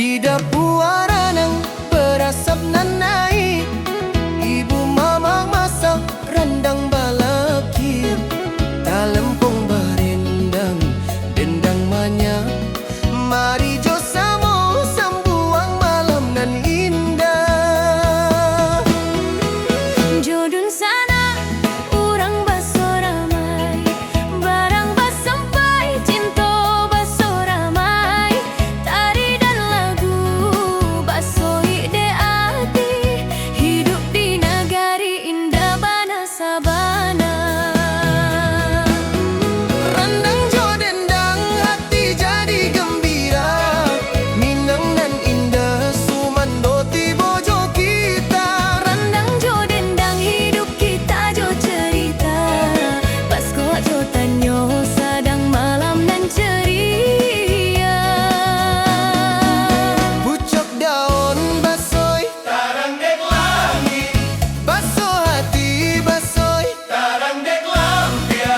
Di dapur nang berasap nanai, ibu mama masak rendang balakir. Dalam pong berendang dendang manya, mari jo samo sambuang malam nan indah. Jodun sana urang baso ramai, barang bas sampai cinta baso ramai. Tari dan lagu baso ide ati, hidup di nagari indah bana sabana. Rendang jo dendang hati jadi gembira, Minang nan indah sumando tibo jo kita. Rendang jo dendang hidup kita jo cerita, pas kok jo tanyo sadang malam nan ceria. Pucuk daun basoi tarang dek langit, baso hati basoi tarang dek lampia.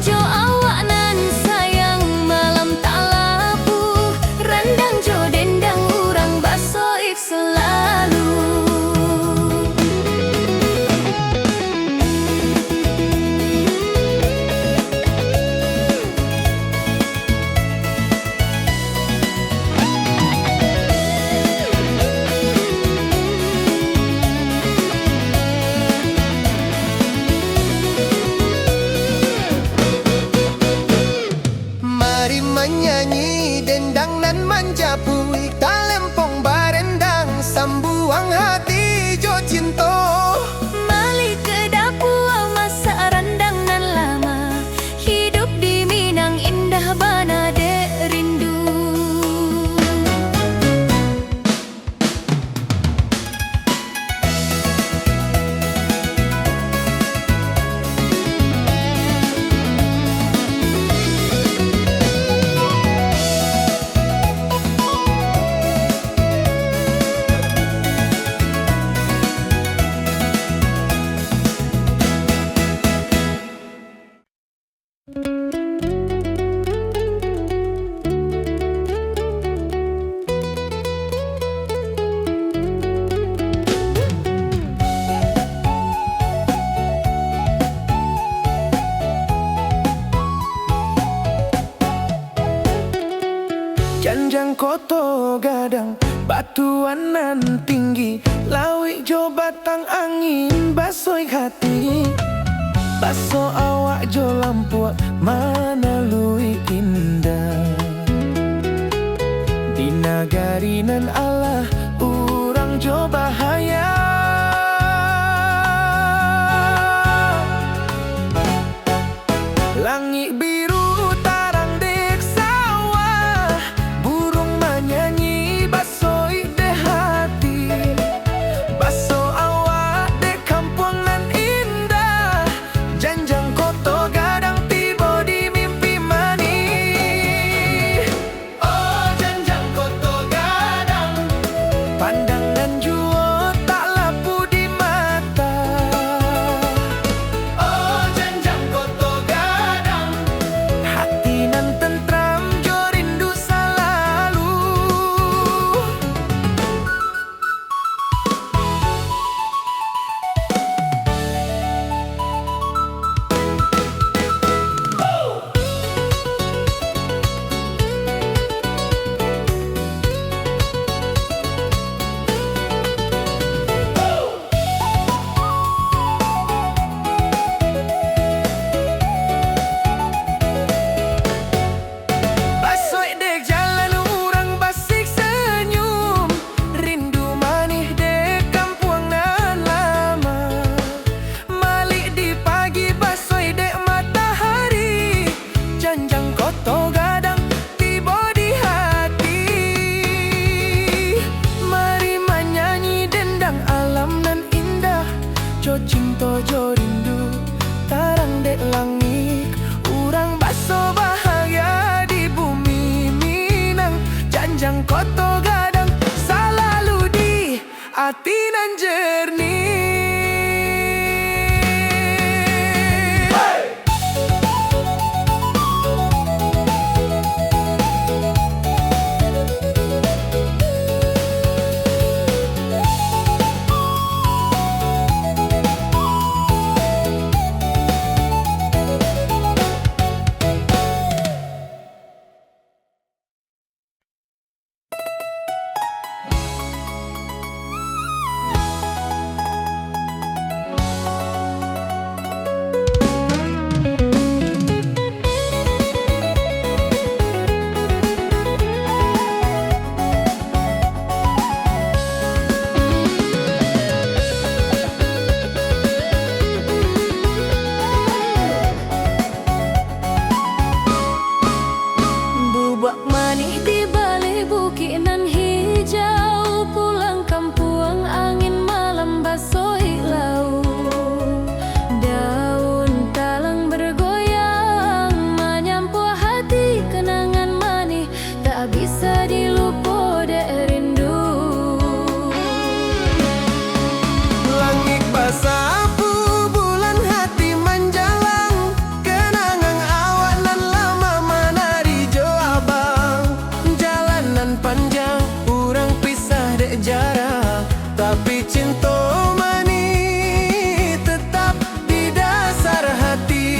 Jo awak nan sayang malam tak lapu, rendang jo dendang urang basoik selalu. Mari menyanyi dendang nan menjapui, talempong barendang sambuang hati jo cinta. Mali ke dapur masak rendang nan lama, hidup di Minang indah bana dek rindu. Janjang koto gadang batuan nan tinggi, lawik jo batang angin basoi hati. Baso awak jo lampuak mana lui indah. Di nagari nan Allah urang jo bahaya. Langit biru tarang dek sawah, burung menyanyi basoi de hati. Baso awak de kampung nan indah, janjang koto gadang tiba di mimpi manis. Oh janjang koto gadang, pandangan jua tak lapu di mata. Oh janjang koto gadang, hati nan tentram jo rindu selalu. Basoi dek jalan urang basik senyum, rindu manih dek kampung nan lama. Malik di pagi basoi dek matahari, janjang koto gadang tiba di hati. Mari menyanyi dendang alam nan indah, jo cinta jo rindu tarang dek langit. Urang baso bahagia di bumi Minang, janjang koto gadang selalu di hati nan jernih. hijau, pulang kampung angin malam basoi laut. Daun talang bergoyang menyampu hati, kenangan manis tak bisa dilupa dek rindu. Langit basah abu, bulan hati menjalang, kenangan awak nan lama mana di jo abang. Jalanan panjang, urang pisah dek jarak, tapi cinta manis tetap di dasar hati.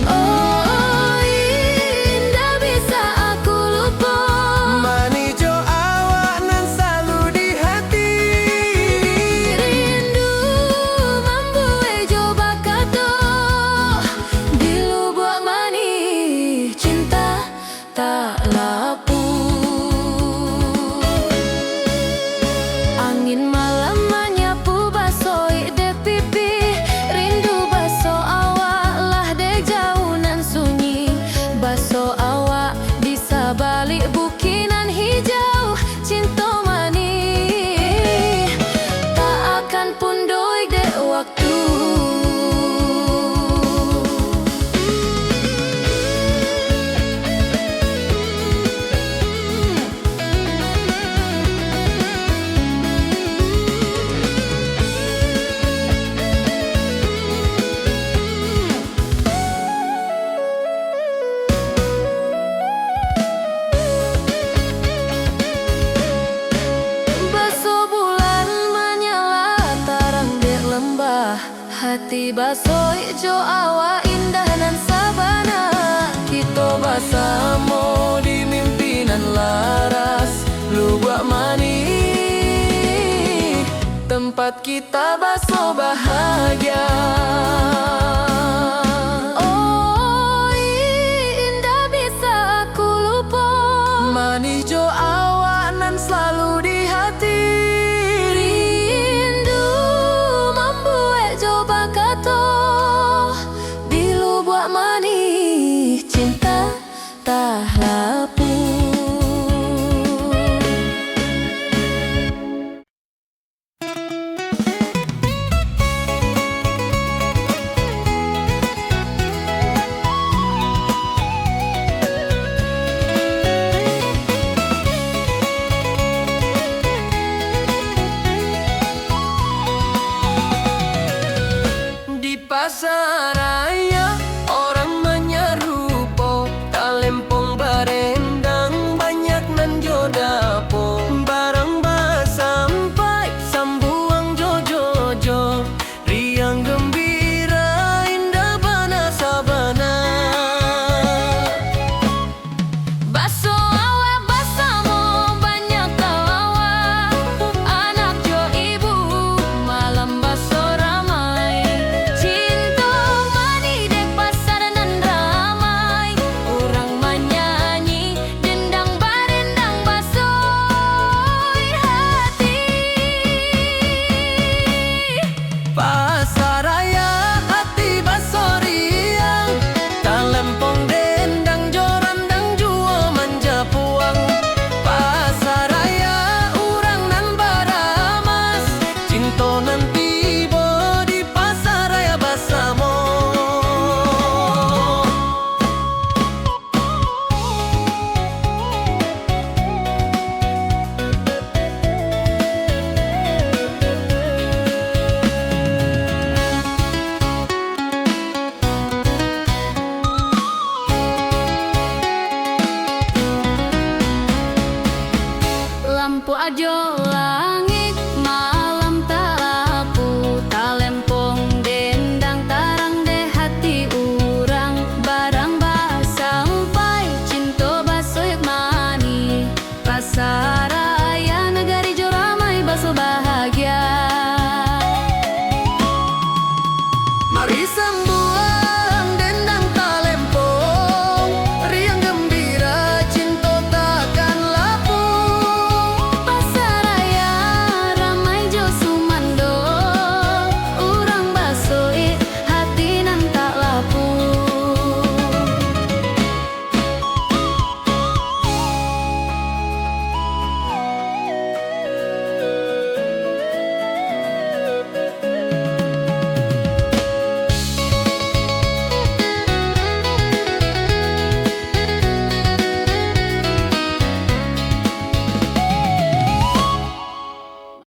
Oh, indah bisa aku lupa, Manis jo awak nan selalu di hati. rindu membuat coba kata di lubuk manis cinta tak lapu. Angin malam menyapu basoi de pipi, rindu baso awak lah de jauh nan sunyi. Baso awak di sabalik bukinan hijau, cinta manis tak akan pundoi de waktu. Baso bulan menyala tarang di lembah, hati baso ijo awak indah nan sabana. Kita bersama di mimpinan laras, lubuk manis, tempat kita baso bahagia. Oh, indah bisa aku lupa, Manis jo awak nan selalu di hati. rindu membuat coba kata di lubuk manis cinta tak lapu. Di pasar raya orang menyerupo, talempong barendang banyak nan jodapo. Barang sampai sambuang jojojo, riang gembira indah bana sabana. Baso awak basamo banyak tawawak, anak jo ibu malam baso ramai. Cinta mani dek pasar nan ramai, orang menyanyi dendang barendang basoi hati. Pasar raya hati basoriang, talempong dendang jorandang jua manja puang. Pasar raya urang nan baramas, cinta nan tiba di pasar raya basamo. Lampu ajo